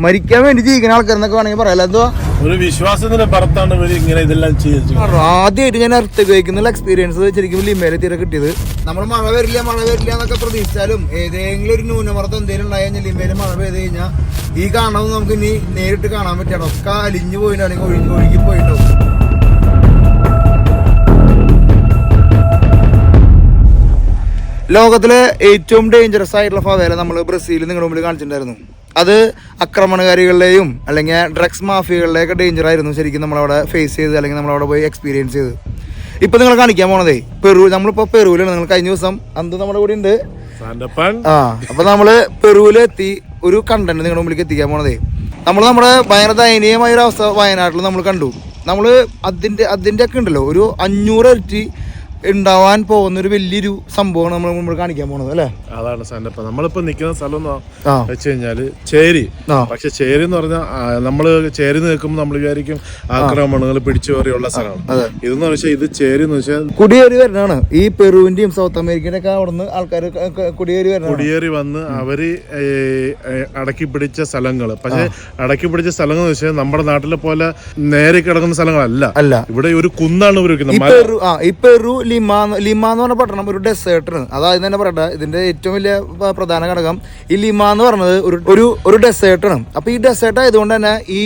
മരിക്കാൻ വേണ്ടി ജീവിക്കുന്ന ആൾക്കാരെന്നൊക്കെ വേണമെങ്കിൽ പറയാം. എന്തുവാ ഒരു വിശ്വാസത്തിന്റെ പുറത്താണ് ഇങ്ങനെ ഇതെല്ലാം ചെയ്യുന്നത്. ആദ്യമായിട്ട് ഞാൻ എർത്ത് ഉപയോഗിക്കുന്ന എക്സ്പീരിയൻസ് ശരിക്കും ലിമേലെ തീരെ കിട്ടിയത്. നമ്മൾ മഴ വരില്ല എന്നൊക്കെ പ്രതീക്ഷിച്ചാലും ഏതെങ്കിലും ഒരു ന്യൂനമർദ്ദം എന്തെങ്കിലും ഉണ്ടായി കഴിഞ്ഞാൽ ലിമേല് മഴ പെയ്ത് കഴിഞ്ഞാൽ ഈ കാണുന്നത് നമുക്ക് ഇനി നേരിട്ട് കാണാൻ പറ്റണം. ഒക്കെ അലിഞ്ഞു പോയിട്ടോ അല്ലെങ്കിൽ ഒഴുകി പോയിട്ടോ. ലോകത്തിലെ ഏറ്റവും ഡേഞ്ചറസ് ആയിട്ടുള്ള ഫവേല നമ്മൾ ബ്രസീലിൽ നിങ്ങളുടെ മുമ്പിൽ കാണിച്ചിട്ടുണ്ടായിരുന്നു. അത് ആക്രമണകാരികളുടെയും അല്ലെങ്കിൽ ഡ്രഗ്സ് മാഫിയകളുടെയൊക്കെ ഡേഞ്ചർ ആയിരുന്നു ശരിക്കും നമ്മളവിടെ ഫേസ് ചെയ്ത് അല്ലെങ്കിൽ നമ്മളവിടെ പോയി എക്സ്പീരിയൻസ് ചെയ്ത്. ഇപ്പൊ നിങ്ങൾ കാണിക്കാൻ പോണതേ നമ്മളിപ്പോ പെറുവിലാണ്. നിങ്ങൾ കഴിഞ്ഞ ദിവസം അന്ന് നമ്മുടെ കൂടെ ഉണ്ട്. അപ്പൊ നമ്മള് പെറുവിലെത്തി ഒരു കണ്ടന്റ് നിങ്ങളുടെ മുമ്പിലേക്ക് എത്തിക്കാൻ പോണതേ. നമ്മുടെ ഭയങ്കര ദയനീയമായ ഒരു അവസ്ഥ വയനാട്ടിൽ നമ്മൾ കണ്ടു. നമ്മള് അതിന്റെ ഒക്കെ ഉണ്ടല്ലോ ഒരു 500 ഇരട്ടി ഉണ്ടാവാൻ പോകുന്ന ഒരു വലിയൊരു സംഭവമാണ് നമ്മൾ മുമ്പ് കാണിക്കാൻ പോണത് അല്ലെ. അതാണ് സാറിന്റെ നമ്മളിപ്പോ നിൽക്കുന്ന സ്ഥലം വെച്ച് കഴിഞ്ഞാല് ചേരി. പക്ഷെ ചേരി എന്ന് പറഞ്ഞാൽ നമ്മള് ചേരി നിൽക്കുമ്പോൾ നമ്മൾ വിചാരിക്കും ആക്രമണങ്ങൾ പിടിച്ചുപറിയുള്ള സ്ഥലമാണ്. ഇതെന്ന് വെച്ചാൽ ഇത് ചേരി എന്ന് വെച്ചാൽ കുടിയേറി വരുന്നതാണ്. ഈ പെറുവിന്റെയും സൗത്ത് അമേരിക്കയുടെ ഒക്കെ അവിടെ നിന്ന് ആൾക്കാർ കുടിയേറി വന്ന് അവര് അടക്കി പിടിച്ച സ്ഥലങ്ങള്. പക്ഷെ അടക്കി പിടിച്ച സ്ഥലങ്ങൾ എന്ന് വെച്ചാൽ നമ്മുടെ നാട്ടിലെ പോലെ നേരെ കിടക്കുന്ന സ്ഥലങ്ങളല്ല. ഇവിടെ ഒരു കുന്നാണ് ഇവർ വെക്കുന്നത്. ലിമ എന്ന് പറഞ്ഞ പട്ടണം ഒരു ഡെസേർട്ടാണ്. അതായത് തന്നെ പറയട്ടെ, ഇതിന്റെ ഏറ്റവും വലിയ പ്രധാന ഘടകം ഈ ലിമ എന്ന് പറഞ്ഞത് ഒരു ഡെസേർട്ടാണ്. അപ്പൊ ഈ ഡെസേർട്ട് ആയതുകൊണ്ട് തന്നെ ഈ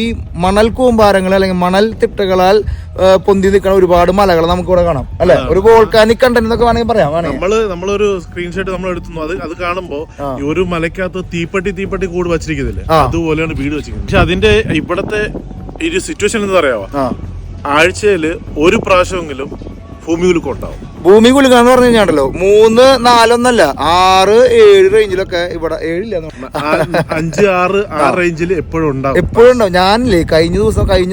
മണൽ കൂമ്പാരങ്ങൾ അല്ലെങ്കിൽ മണൽ തിട്ടകളാൽ പൊന്തി നിൽക്കുന്ന ഒരുപാട് മലകൾ നമുക്ക് ഇവിടെ കാണാം അല്ലെ. ഒരു വോൾക്കാനിക് കണ്ടന്റ് എന്നൊക്കെ വേണമെങ്കിൽ പറയാം. നമ്മളൊരു സ്ക്രീൻഷോട്ട് നമ്മൾ എടുത്തു. അത് കാണുമ്പോ ഒരു മലക്കകത്ത് തീപ്പെട്ടി കൂട് വെച്ചിരിക്കുന്നില്ലേ, അതുപോലെയാണ് വീട് വെച്ചിരിക്കുന്നത്. പക്ഷെ അതിന്റെ ഇവിടത്തെ ഒരു സിറ്റുവേഷൻ എന്ന് പറയാമോ, ആഴ്ചയില് ഒരു പ്രാവശ്യമെങ്കിലും ഭൂമി കുലുക്കം ഉണ്ടാവും. ഭൂമി കുലുക്കം എന്ന് പറഞ്ഞു കഴിഞ്ഞാണ്ടല്ലോ 3, 4 ഒന്നല്ല 6, 7 റേഞ്ചിലൊക്കെ ഇവിടെ 7 5, 6 റേഞ്ചിൽ എപ്പോഴും ഉണ്ടാവും. ഞാനില്ലേ കഴിഞ്ഞ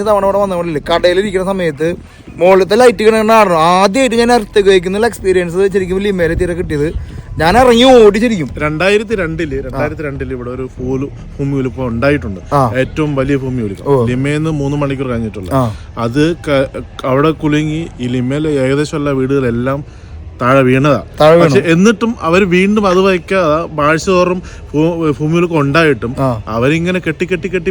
തവണ ഇവിടെ വന്നോണ്ടില്ലേ കടയിലിരിക്കുന്ന സമയത്ത് മുകളിലത്തെ ലൈറ്റ് കാണണം. ആദ്യമായിട്ട് ഞാൻ എർത്ത് ഉപയോഗിക്കുന്ന എക്സ്പീരിയൻസ് ശരിക്കും ലിമേലെ തീരെ കിട്ടിയത്. ഞാൻ ഇറങ്ങി ഓടി ശരിക്കും. 2002 ഇവിടെ ഒരു ഭൂമി കുലുക്കം ഉണ്ടായിട്ടുണ്ട്. ഏറ്റവും വലിയ ഭൂമി കുലുക്കം ലിമേന്ന് 3 മണിക്കൂർ കഴിഞ്ഞിട്ടുള്ള. അത് അവിടെ കുലുങ്ങി ഈ ലിമേലെ ഏകദേശം എല്ലാ വീടുകളെല്ലാം താഴെ വീണതാ. പക്ഷെ എന്നിട്ടും അവർ വീണ്ടും അത് വയ്ക്കാതെ ആഴ്ച തോറും ഭൂമി കുലുക്കം ഉണ്ടായിട്ടും അവരിങ്ങനെ കെട്ടി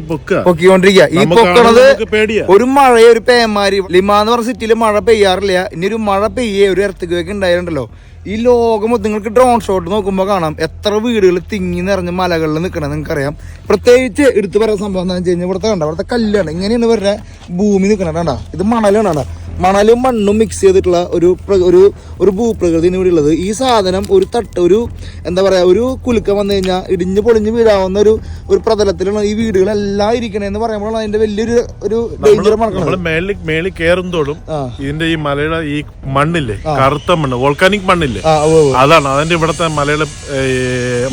പൊക്കിക്കൊണ്ടിരിക്കുക. പേടിയാ. ഒരു മഴ ഒരു പേമാരി ലിമ എന്ന് പറഞ്ഞ സിറ്റിയില് മഴ പെയ്യാറില്ല. ഇനി ഒരു മഴ പെയ്യേ ഒരു എർത്ത് ഉണ്ടായിട്ടുണ്ടല്ലോ. ഈ ലോകം നിങ്ങൾക്ക് ഡ്രോൺ ഷോട്ട് നോക്കുമ്പോൾ കാണാം എത്ര വീടുകൾ തിങ്ങി നിറഞ്ഞ മലകളിൽ നിൽക്കണം. നിങ്ങൾക്കറിയാം. പ്രത്യേകിച്ച് എടുത്തു പറയുന്ന സംഭവം എന്താണെന്ന് വെച്ച് കഴിഞ്ഞാൽ ഇവിടുത്തെ കല്ലാണ്. ഇങ്ങനെയാണ് ഇവരുടെ ഭൂമി നിൽക്കണം. കണ്ടാ, ഇത് മണലാണ്. മണലും മണ്ണും മിക്സ് ചെയ്തിട്ടുള്ള ഒരു ഭൂപ്രകൃതി ഇവിടെ ഉള്ളത്. ഈ സാധനം ഒരു എന്താ പറയാ, ഒരു കുലുക്കം വന്നു കഴിഞ്ഞാൽ ഇടിഞ്ഞ് പൊളിഞ്ഞ് വീഴാവുന്ന ഒരു പ്രതലത്തിലാണ് ഈ വീടുകളെല്ലാം ഇരിക്കണേന്ന് പറയുമ്പോഴാണ് അതിന്റെ വലിയൊരു ഡേഞ്ചർ മണക്കുന്നത്. മേളിൽ കയറുന്തോടും ഇതിന്റെ ഈ മലയുടെ ഈ മണ്ണില്ലേ, കറുത്ത മണ്ണ്, വോൾക്കാനിക് മണ്ണില്ലേ, അതാണ് അതിന്റെ ഇവിടത്തെ മലയുടെ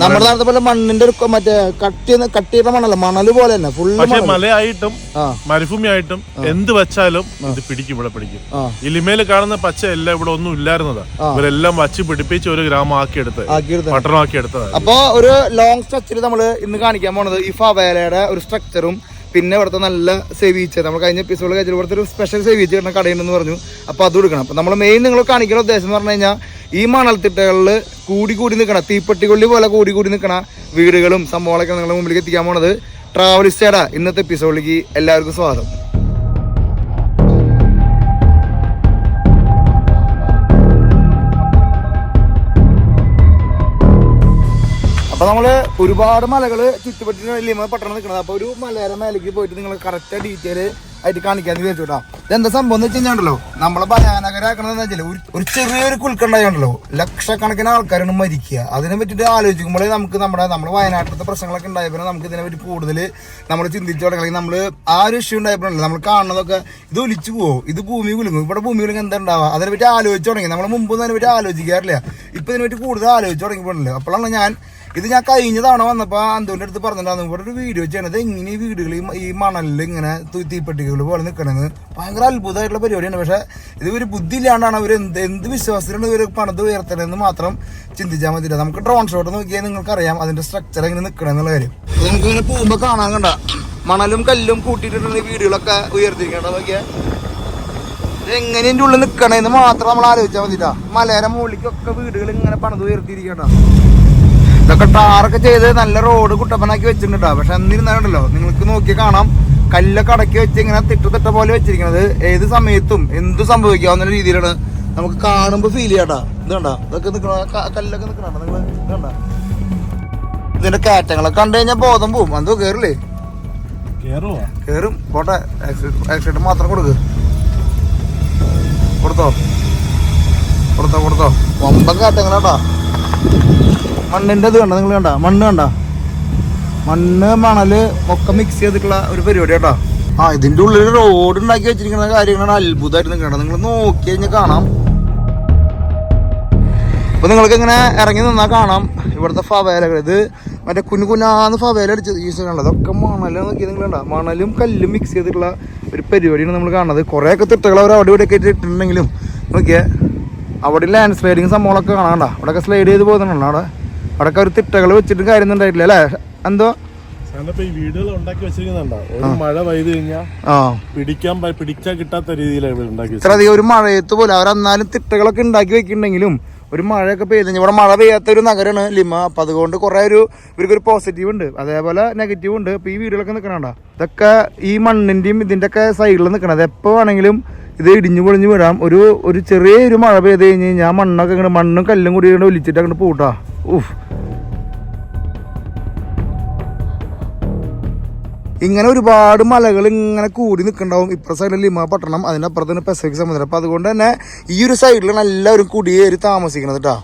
നമ്മുടെ നാളത്തെ പോലെ മണ്ണിന്റെ ഒരു മറ്റേ കട്ടിയുള്ള മണ്ണല്ല, മണല് പോലെ തന്നെ ഫുൾ. പക്ഷെ മലയായിട്ടും മരുഭൂമി ആയിട്ടും എന്ത് വെച്ചാലും ഇത് പിടിക്കും, ഇവിടെ പിടിക്കും. ഈ ലിമയില് കാണുന്ന പച്ച എല്ലാം ഇവിടെ ഒന്നും ഇല്ലായിരുന്നതാ. ഇവരെല്ലാം വച്ച് പിടിപ്പിച്ച് ഒരു ഗ്രാമം പട്ടണമാക്കി എടുത്തത്. അപ്പൊ ഒരു ലോങ് സ്ട്രക്ചർ നമ്മള് ഇന്ന് കാണിക്കാൻ പോണത് ഈ ഫവേലയുടെ ഒരു സ്ട്രക്ചറും പിന്നെ ഇവിടുത്തെ നല്ല സേവിച്ച് നമ്മൾ കഴിഞ്ഞ എപ്പിസോഡ് കഴിച്ചിട്ട് ഇവിടുത്തെ ഒരു സ്പെഷ്യൽ സേവിച്ച് കിട്ടുന്ന കടയുണ്ടെന്ന് പറഞ്ഞു. അപ്പൊ അത് കൊടുക്കണം. അപ്പൊ നമ്മൾ മെയിൻ നിങ്ങൾ കാണിക്കുന്ന ഉദ്ദേശം എന്ന് പറഞ്ഞു കഴിഞ്ഞാൽ ഈ മണൽത്തിട്ടകളിൽ കൂടി നിൽക്കണ തീപ്പെട്ടിക്കൊള്ളി പോലെ കൂടി നിൽക്കണ വീടുകളും സംഭവങ്ങളൊക്കെ നിങ്ങളുടെ മുമ്പിലേക്ക് എത്തിക്കാൻ പോണത് ട്രാവലിസ്റ്റേടാ. ഇന്നത്തെ എപ്പിസോഡിലേക്ക് എല്ലാവർക്കും സ്വാഗതം. അപ്പൊ നമ്മള് ഒരുപാട് മലകള് ചുറ്റുപറ്റി ലിമ പട്ടണം നിൽക്കുന്നത്. അപ്പൊ ഒരു മലയുടെ മേലേക്ക് പോയിട്ട് നിങ്ങൾ കറക്റ്റ് ഡീറ്റെയിൽ ആയിട്ട് കാണിക്കാന്ന് വിചാരിച്ചോട്ടാ. ഇതെന്താ സംഭവം എന്ന് വെച്ച് കഴിഞ്ഞാണ്ടല്ലോ, നമ്മളെ ഭയാനകരാക്കണെന്ന് വെച്ചാൽ ഒരു ചെറിയൊരു കുൽക്കുണ്ടായല്ലോ ലക്ഷക്കണക്കിന് ആൾക്കാരാണ് മരിക്കുക. അതിനെ പറ്റിയിട്ട് ആലോചിക്കുമ്പോഴേ നമുക്ക് നമ്മുടെ വയനാട്ടിലത്തെ പ്രശ്നങ്ങളൊക്കെ ഉണ്ടായപ്പോൾ നമുക്ക് ഇതിനെ പറ്റി കൂടുതൽ നമ്മൾ ചിന്തിച്ചു തുടങ്ങി. നമ്മൾ ആ ഒരു ഇഷ്യൂ ഉണ്ടായപ്പോഴല്ലേ നമ്മൾ കാണുന്നതൊക്കെ ഇത് ഒലിച്ചു പോവോ, ഇത് ഭൂമി കുലുങ്ങും, ഇവിടെ ഭൂമി കുലുങ്ങും എന്താ ഉണ്ടാവുക, അതിനെപ്പറ്റി ആലോചിച്ച് തുടങ്ങി. നമ്മൾ മുമ്പൊന്നും അതിനെപ്പറ്റി ആലോചിക്കാറില്ല. ഇപ്പൊ ഇതിനെപ്പറ്റി കൂടുതൽ ആലോചിച്ച് തുടങ്ങിപ്പോഴല്ലോ. അപ്പോഴാണ് ഞാൻ കഴിഞ്ഞ തവണ വന്നപ്പോ അന്തോന്റെ അടുത്ത് പറഞ്ഞിട്ടുണ്ടായിരുന്നു ഇവിടെ ഒരു വീഡിയോ ചെയ്യണത് എങ്ങനെ ഈ വീടുകൾ ഈ മണലിൽ ഇങ്ങനെ തീപ്പെട്ടികൾ പോലെ നിൽക്കണത്. ഭയങ്കര അത്ഭുതമായിട്ടുള്ള പരിപാടിയാണ്. പക്ഷെ ഇത് ഒരു ബുദ്ധി ഇല്ലാണ്ടാണ് അവർ എന്ത് വിശ്വാസത്തിലാണ് ഇവർ പണിത് ഉയർത്തണമെന്ന് മാത്രം ചിന്തിച്ചാൽ മതിയില്ല. നമുക്ക് ഡ്രോൺ ഷോട്ട് നോക്കിയാൽ നിങ്ങൾക്കറിയാം അതിന്റെ സ്ട്രക്ചർ എങ്ങനെ നിൽക്കണമെന്നുള്ള കാര്യം. നമുക്ക് ഇങ്ങനെ പോകുമ്പോ കാണാൻ കണ്ട മണലും കല്ലും കൂട്ടിയിട്ടുള്ള വീടുകളൊക്കെ ഉയർത്തിരിക്കണ്ട. നോക്കിയാൽ എങ്ങനെ ഇതിന്റെ ഉള്ളിൽ നിൽക്കണേന്ന് മാത്രം നമ്മൾ ആലോചിച്ചാൽ മതിയില്ല. മലയുടെ മുകളിലേക്കൊക്കെ വീടുകൾ ഇങ്ങനെ പണിത് ഉയർത്തിയിരിക്കണ്ട. ഇതൊക്കെ ടാറൊക്കെ ചെയ്ത് നല്ല റോഡ് കുട്ടപ്പനാക്കി വെച്ചിട്ടുണ്ട്. പക്ഷെ എന്നിരുന്നാലുണ്ടല്ലോ നിങ്ങൾക്ക് നോക്കി കാണാം, കല്ലൊക്കെ അടക്കി വെച്ച് ഇങ്ങനെ തിട്ട പോലെ വെച്ചിരിക്കുന്നത്. ഏത് സമയത്തും എന്ത് സംഭവിക്കാവുന്ന രീതിയിലാണ് നമുക്ക് കാണുമ്പോൾ ഫീൽ ചെയ്യാട്ടാ. ഇത് കണ്ട ഇതൊക്കെ നിൽക്കണ കല്ലൊക്കെ നിൽക്കണ നിങ്ങൾ കണ്ട. ഇതിന്റെ കാറ്റങ്ങളൊക്കെ കണ്ടു കഴിഞ്ഞാൽ ബോധം പോവും. എന്തോ കേറില്ലേ? കേറും. പോട്ടെ, ആക്സിഡന്റ് മാത്രം കൊടുക്ക്. കൊടുത്തോ വമ്പൻ കാറ്റങ്ങളാട്ടാ. മണ്ണിന്റെ ഇത് കണ്ട നിങ്ങൾ കണ്ട, മണ്ണ് കണ്ട, മണ്ണ് മണല് ഒക്കെ മിക്സ് ചെയ്തിട്ടുള്ള ഒരു പരിപാടി കേട്ടോ. ഇതിന്റെ ഉള്ളിൽ റോഡ് ഉണ്ടാക്കി വെച്ചിരിക്കുന്ന കാര്യങ്ങളാണ് അത്ഭുതമായിട്ട് നിൽക്കണം. നിങ്ങൾ നോക്കി കഴിഞ്ഞാൽ കാണാം. അപ്പൊ നിങ്ങൾക്ക് ഇങ്ങനെ ഇറങ്ങി നിന്നാൽ കാണാം ഇവിടുത്തെ ഫവേലകൾ. ഇത് മറ്റേ കുഞ്ഞാന്ന് ഫവേല അടിച്ചത് യൂസ് കണ്ടത് അതൊക്കെ മണല് നോക്കി നിങ്ങൾ കണ്ട, മണലും കല്ലും മിക്സ് ചെയ്തിട്ടുള്ള ഒരു പരിപാടിയാണ് നമ്മൾ കാണുന്നത്. കുറേയൊക്കെ തിട്ടകൾ അവർ അവിടെ ഇവിടെ ഒക്കെ ഇട്ടിട്ടുണ്ടെങ്കിലും നോക്കിയേ അവിടെ ലാൻഡ് സ്ലൈഡിങ് സംഭവങ്ങളൊക്കെ കാണാണ്ട. അവിടെയൊക്കെ സ്ലൈഡ് ചെയ്ത് പോകുന്നുണ്ടോ? അവിടെയൊക്കെ ഒരു തിട്ടകൾ വെച്ചിട്ട് കാര്യം ഉണ്ടായിട്ടില്ല അല്ലേ? എന്തോ വീടുകൾ ഉണ്ടാക്കി വെച്ചിരിക്കുന്നുണ്ടോ? ഒരു മഴ പെയ്ത് കഴിഞ്ഞാൽ പിടിക്കാൻ കിട്ടാത്ത രീതിയിലാണ് ഉണ്ടാക്കി. ഇത്രയധികം ഒരു മഴയത്ത് പോലെ അവരെന്നാലും തിട്ടകളൊക്കെ ഉണ്ടാക്കി വെക്കുന്നുണ്ടെങ്കിലും ഒരു മഴയൊക്കെ പെയ്ത് കഴിഞ്ഞാൽ ഇവിടെ മഴ പെയ്യാത്ത ഒരു നഗരമാണ് ലിമ. അപ്പം അതുകൊണ്ട് കുറേ ഇവർക്കൊരു പോസിറ്റീവ് ഉണ്ട്, അതേപോലെ നെഗറ്റീവ് ഉണ്ട്. ഇപ്പം ഈ വീടുകളൊക്കെ നിൽക്കണണ്ട, ഇതൊക്കെ ഈ മണ്ണിൻ്റെയും ഇതിൻ്റെ ഒക്കെ സൈഡിൽ നിൽക്കണത്. എപ്പോൾ വേണമെങ്കിലും ഇത് ഇടിഞ്ഞു പൊളിഞ്ഞ് വിടാം. ഒരു ചെറിയൊരു മഴ പെയ്ത് കഴിഞ്ഞ് കഴിഞ്ഞാൽ മണ്ണൊക്കെ ഇങ്ങനെ മണ്ണും കല്ലും കൂടി ഇങ്ങനെ ഒലിച്ചിട്ട് അങ്ങോട്ട് പൂട്ടാ. ഇങ്ങനെ ഒരുപാട് മലകൾ ഇങ്ങനെ കൂടി നിൽക്കുന്നുണ്ടാവും. ഇപ്പുറത്തെ സൈഡിൽ ലിമ പട്ടണം, അതിൻ്റെ അപ്പുറത്ത് പസഫിക് സമുദ്രം. അപ്പം അതുകൊണ്ട് തന്നെ ഈ ഒരു സൈഡിലാണ് എല്ലാവരും കുടിയേറി താമസിക്കുന്നത് കേട്ടോ.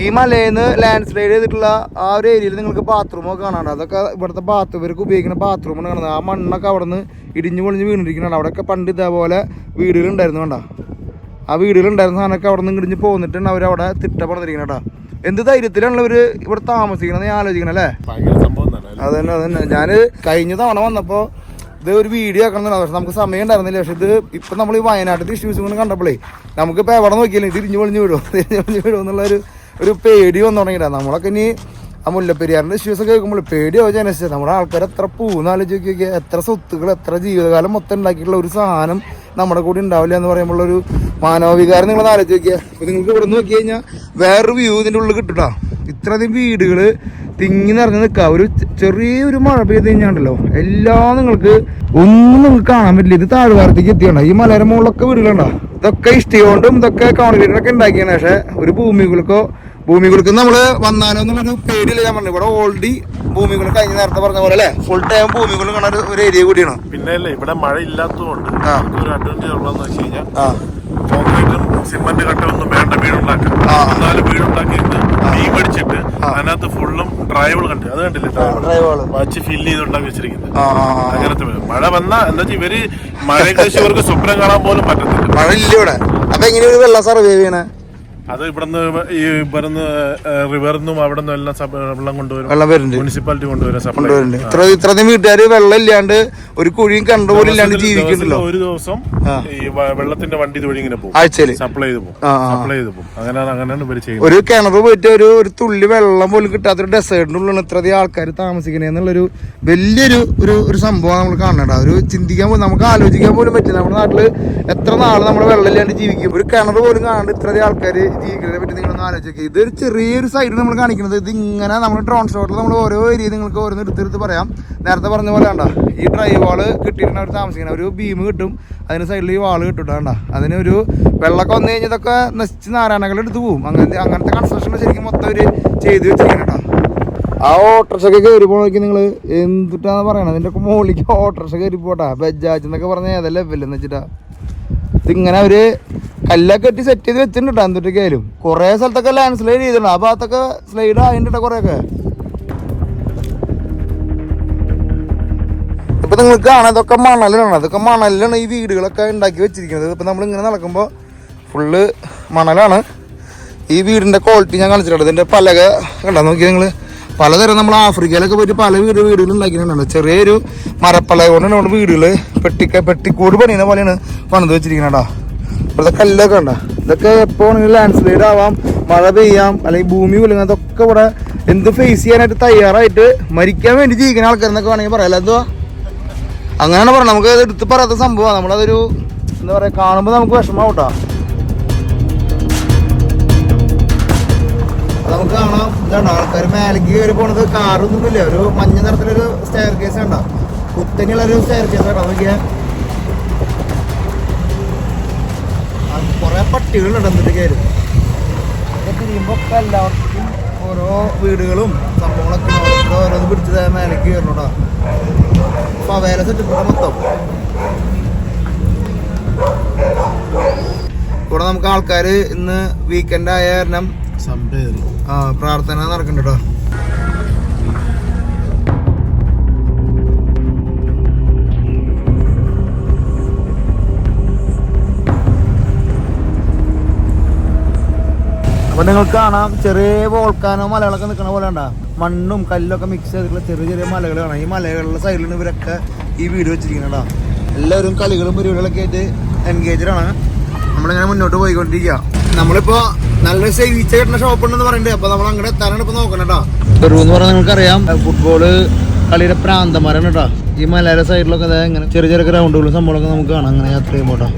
ഈ മലയിൽ നിന്ന് ലാൻഡ് സ്ലൈഡ് ചെയ്തിട്ടുള്ള ആ ഒരു ഏരിയയിൽ നിങ്ങൾക്ക് ബാത്റൂമൊക്കെ കാണാണ്ട്. അതൊക്കെ ഇവിടുത്തെ ഇവർക്ക് ഉപയോഗിക്കുന്ന ബാത്റൂമാണ് കാണുന്നത്. ആ മണ്ണൊക്കെ അവിടെ നിന്ന് ഇടിഞ്ഞു പൊളിഞ്ഞ് വീണിരിക്കുന്നുണ്ട്. അവിടെയൊക്കെ പണ്ട് ഇതേപോലെ വീടുകളുണ്ടായിരുന്നു കണ്ട. ആ വീടുകളുണ്ടായിരുന്ന സാധനമൊക്കെ അവിടെ നിന്ന് ഇടിഞ്ഞ് പോന്നിട്ടുണ്ട്. അവരവിടെ തിട്ട പണിതിരിക്കണം കേട്ടോ. എന്ത് ധൈര്യത്തിലാണല്ലോ ഇവർ ഇവിടെ താമസിക്കണമെന്ന് ഞാൻ ആലോചിക്കണം അല്ലേ? അതന്നെ ഞാൻ കഴിഞ്ഞ തവണ വന്നപ്പോൾ ഇത് ഒരു വീഡിയോ ആക്കണം. പക്ഷെ നമുക്ക് സമയം ഉണ്ടായിരുന്നില്ല. പക്ഷെ ഇത് ഇപ്പം നമ്മൾ ഈ വയനാട്ടിലെ ഇഷ്യൂസ് കൊണ്ട് കണ്ടപ്പോഴേ നമുക്കിപ്പോൾ എവിടെ നോക്കിയാലും തിരിഞ്ഞു പൊളിഞ്ഞ് വിടുമോ എന്നുള്ള ഒരു പേടി വന്നു തുടങ്ങിയിട്ടാ. നമ്മളൊക്കെ ഇനി ആ മുല്ലപ്പെരിയാറിൻ്റെ ഇഷ്യൂസൊക്കെ കേൾക്കുമ്പോൾ പേടിയോ ജനസ് നമ്മുടെ ആൾക്കാർ എത്ര പൂന്നാലോചിച്ച് നോക്കിയാൽ എത്ര സ്വത്തുകൾ എത്ര ജീവിതകാലം മൊത്തം ഉണ്ടാക്കിയിട്ടുള്ള ഒരു സാധനം നമ്മുടെ കൂടെ ഉണ്ടാവില്ല എന്ന് പറയുമ്പോൾ ഒരു മാനവികാരം നിങ്ങളൊന്ന് ആലോചിച്ച് നോക്കിയാൽ. അപ്പോൾ നിങ്ങൾക്ക് ഇവിടെ നോക്കി കഴിഞ്ഞാൽ വേറൊരു വ്യൂ ഇതിൻ്റെ ഉള്ളിൽ കിട്ടും. ഇത്രയധികം വീടുകൾ തിങ്ങി നിറഞ്ഞ് നിൽക്കുക. ഒരു ചെറിയൊരു മഴ പെയ്ത് കഴിഞ്ഞാണ്ടല്ലോ എല്ലാം നിങ്ങൾക്ക് ഒന്നും കാണാൻ പറ്റില്ല. ഇത് താഴ്വാരത്തേക്ക് എത്തിയണ്ട. ഈ മലയുടെ മുകളിലൊക്കെ വീടുകളുണ്ടോ? ഇതൊക്കെ ഇഷ്ടികൊണ്ടും ഇതൊക്കെ കോൺക്രീറ്റിനൊക്കെ ഉണ്ടാക്കിയാണ്. പക്ഷെ ഒരു ഭൂമികൾക്ക് നമ്മള് വന്നാലോ എന്നുള്ളൊരു പേടിയില്ല. ഞാൻ പറഞ്ഞു ഇവിടെ ഓൾറെഡി ഭൂമികൾ കഴിഞ്ഞ നേരത്തെ പറഞ്ഞ പോലെ അല്ലെ, ഫുൾ ടൈം ഭൂമികൾ കാണാൻ ഒരു ഏരിയ കൂടിയാണ്. പിന്നെ ഇവിടെ മഴ ഇല്ലാത്തതുകൊണ്ട് ഒരു അഡ്വാൻറ്റേജ് ഉള്ളതെന്ന് വെച്ച് കഴിഞ്ഞാൽ കോൺക്രീറ്റും സിമന്റ് കട്ടൊന്നും വേണ്ട വീടുണ്ടാക്കാൻ. എന്നാലും വീടുണ്ടാക്കിയിട്ട് മീൻ പിടിച്ചിട്ട് അതിനകത്ത് ഫുള്ളും ഡ്രൈവുകൾ കണ്ടു. അത് കണ്ടില്ലേ? ഡ്രൈവുകൾ വച്ച് ഫില്ല് ചെയ്തുണ്ടാക്കി വെച്ചിരിക്കുന്നത്. അങ്ങനത്തെ മഴ വന്നാ എന്താ വെച്ചാൽ ഇവര് മഴയെ കഴിച്ച് ഇവർക്ക് സ്വപ്നം കാണാൻ പോലും പറ്റത്തില്ല. മഴ ഇല്ല ഇവിടെ. അപ്പൊ എങ്ങനെ ഒരു വെള്ളം സർവൈവ് ചെയ്യണേ? അത് ഇവിടുന്ന് റിവറിന്നും അവിടെ നിന്നും എല്ലാം വെള്ളം കൊണ്ടുവരും. മുനിസിപ്പാലിറ്റി കൊണ്ടുവരും. ഇത്രയും വീട്ടുകാര് വെള്ളം ഇല്ലാണ്ട് ഒരു കുഴിയും കണ്ടുപോലും ഇല്ലാണ്ട് ജീവിക്കുന്നുണ്ടല്ലോ. ഒരു ദിവസം ഈ വെള്ളത്തിന്റെ വണ്ടി ഇതുവഴി ഇങ്ങനെ പോകും, ആഴ്ചയില് സപ്ലൈ ചെയ്ത് പോകും. അങ്ങനെയാണ് ഇവര് ചെയ്യുന്നത്. ഒരു കിണർ പോയിട്ട് ഒരു തുള്ളി വെള്ളം പോലും കിട്ടാത്തൊരു ഡെസേർട്ടിന്റെ ഉള്ളിൽ ഇത്രയധികം ആൾക്കാർ താമസിക്കണെന്നുള്ളൊരു വലിയൊരു ഒരു സംഭവം നമ്മൾ കാണണ്ട. ഒരു ചിന്തിക്കാൻ പോലും നമുക്ക് ആലോചിക്കാൻ പോലും പറ്റില്ല. നമ്മുടെ നാട്ടില് എത്ര നാള് നമ്മൾ വെള്ളം ഇല്ലാണ്ട് ജീവിക്കും. ഒരു കിണർ പോലും കാണാണ്ട് ഇത്രയധികം ആൾക്കാർ ജീവിക്കുന്നതിനെ പറ്റി നിങ്ങളൊന്ന് ആലോചിക്കുക. ഇതൊരു ചെറിയൊരു സൈഡ് നമ്മൾ കാണിക്കുന്നത്. ഇത് ഇങ്ങനെ നമ്മൾ ഡ്രോൺ ഷോട്ടിൽ നമ്മൾ ഓരോ ഏരിയ നിങ്ങൾക്ക് ഓരോന്ന് എടുത്തെടുത്ത് പറയാം. നേരത്തെ പറഞ്ഞ പോലെ വേണ്ട, ഈ ഡ്രൈ വാള് കിട്ടിയിട്ടുണ്ട് അവർ താമസിക്കണം. ഒരു ബീം കിട്ടും, അതിന് സൈഡിൽ ഈ വാള് കിട്ടും വേണ്ട. അതിന് ഒരു വെള്ളമൊക്കെ വന്നു കഴിഞ്ഞാൽ ഇതൊക്കെ നശിച്ച് നാരായണകൾ എടുത്ത് പോവും. അങ്ങനത്തെ കൺസ്ട്രക്ഷൻ ശരിക്കും മൊത്തം അവർ ചെയ്ത് വെച്ചിരിക്കണം കേട്ടോ. ആ ഓട്ടോറിക്ഷയൊക്കെ കയറി പോകണമെങ്കിൽ നിങ്ങൾ എന്തിട്ടാന്ന് പറയണത്? അതിൻ്റെ ഒക്കെ മുകളിലേക്ക് ഓട്ടോറിക്ഷ കയറി പോട്ടാ. ബജാജ് എന്നൊക്കെ പറഞ്ഞാൽ ഏതെല്ലാം ലെവലെന്ന് വെച്ചിട്ടാ. ഇതിങ്ങനെ അവര് കല്ലൊക്കെ കെട്ടി സെറ്റ് ചെയ്ത് വെച്ചിട്ടുണ്ട്. എന്തൊക്കെ ആയാലും കുറെ സ്ഥലത്തൊക്കെ ലാൻഡ് സ്ലൈഡ് ചെയ്തിട്ടുണ്ട്. ആ ഭാഗത്തൊക്കെ സ്ലൈഡ് ആയിട്ടുണ്ട് കുറെയൊക്കെ. ഇപ്പൊ നിങ്ങൾക്ക് കാണാം ഇതൊക്കെ മണലാണ്. അതൊക്കെ മണലാണ് ഈ വീടുകളൊക്കെ ഉണ്ടാക്കി വെച്ചിരിക്കുന്നത്. ഇപ്പൊ നമ്മളിങ്ങനെ നടക്കുമ്പോൾ ഫുള്ള് മണലാണ്. ഈ വീടിന്റെ ക്വാളിറ്റി ഞാൻ കാണിച്ചിട്ടുണ്ട്. ഇതിന്റെ പലക കണ്ടാ നോക്കി നിങ്ങൾ. പലതരം നമ്മൾ ആഫ്രിക്കയിലൊക്കെ പോയിട്ട് പല വീടുകൾ ഉണ്ടാക്കിയിട്ടുണ്ടല്ലോ. ചെറിയൊരു മരപ്പലക കൊണ്ടാണ് നമ്മുടെ വീടുകള് പെട്ടിക്കൂട് പണിയുന്ന പോലെയാണ് പണിത് വെച്ചിരിക്കണേടാ. ഇവിടുത്തെ കല്ലൊക്കെ ഉണ്ട. ഇതൊക്കെ എപ്പോ വേണമെങ്കിലും ലാൻഡ് സ്ലൈഡ് ആവാം, മഴ പെയ്യാം, അല്ലെങ്കിൽ ഭൂമി കുലുങ്ങാം. അതൊക്കെ ഇവിടെ എന്ത് ഫേസ് ചെയ്യാനായിട്ട് തയ്യാറായിട്ട് മരിക്കാൻ വേണ്ടി ജീവിക്കുന്ന ആൾക്കാരെന്നൊക്കെ വേണമെങ്കിൽ പറയാം. എന്തുവാ അങ്ങനെയാണ് പറഞ്ഞത്. നമുക്ക് എടുത്ത് പറയാത്ത സംഭവമാണ്. നമ്മളതൊരു എന്താ പറയാ, കാണുമ്പോൾ നമുക്ക് വിഷമാവട്ടാ. നമുക്ക് കാണാം ഇതാണ് ആൾക്കാർ മേലേക്ക് കയറി പോണത്. കാറൊന്നുമില്ല, ഒരു മഞ്ഞ നിറത്തിലൊരു സ്റ്റെയർ കേസ് കണ്ടോ, കുത്തനെയുള്ളൊരു സ്റ്റെയർ കേസ് കേട്ടോ. നോക്കിയാ കുറെ പട്ടികളുണ്ട് എന്നിട്ട് കയറി തിരിയുമ്പോ ഒക്കെ എല്ലാവർക്കും ഓരോ വീടുകളും സംഭവങ്ങളൊക്കെ ഓരോന്ന് പിടിച്ചത് മേലേക്ക് കയറണോട്ടോ. ഫവേല സെറ്റിട്ടുണ്ട് മൊത്തം. ഇവിടെ നമുക്ക് ആൾക്കാര് ഇന്ന് വീക്കെൻഡ് ആയ കാരണം പ്രാർത്ഥന നടക്കുന്നുണ്ട് കേട്ടോ. അപ്പൊ നിങ്ങൾക്ക് കാണാം ചെറിയ വോൾക്കാനോ മലകളൊക്കെ നിൽക്കണ പോലെ ഉണ്ടാ, മണ്ണും കല്ലൊക്കെ മിക്സ് ചെയ്തിട്ടുള്ള ചെറിയ ചെറിയ മലകൾ കാണാം. ഈ മലകളുടെ സൈഡിലാണ് ഇവരൊക്കെ ഈ വീട് വെച്ചിരിക്കണടാ. എല്ലാവരും കളികളും പരിപാടികളൊക്കെ ആയിട്ട് എൻഗേജഡാണ്. നമ്മളിങ്ങനെ മുന്നോട്ട് പോയിക്കൊണ്ടിരിക്കുക. നമ്മളിപ്പോ നല്ലൊരു സേവിച്ച കിട്ടുന്ന ഷോപ്പ് ഉണ്ടെന്ന് പറയുന്നുണ്ട്. അപ്പൊ നമ്മൾ അങ്ങനെ എത്താനാണ് ഇപ്പൊ നോക്കണം കേട്ടോ. പെറു എന്ന് പറഞ്ഞാൽ നിങ്ങൾക്കറിയാം ഫുട്ബോള് കളിയുടെ പ്രാന്തന്മാരാണ് കേട്ടോ. ഈ മലയുടെ സൈഡിലൊക്കെ അതായത് ഇങ്ങനെ ചെറിയ ചെറിയ ഗ്രൗണ്ടുകളും സംഭവങ്ങളൊക്കെ നമുക്ക് കാണാം അങ്ങനെ യാത്ര ചെയ്യുമ്പോൾ കേട്ടോ.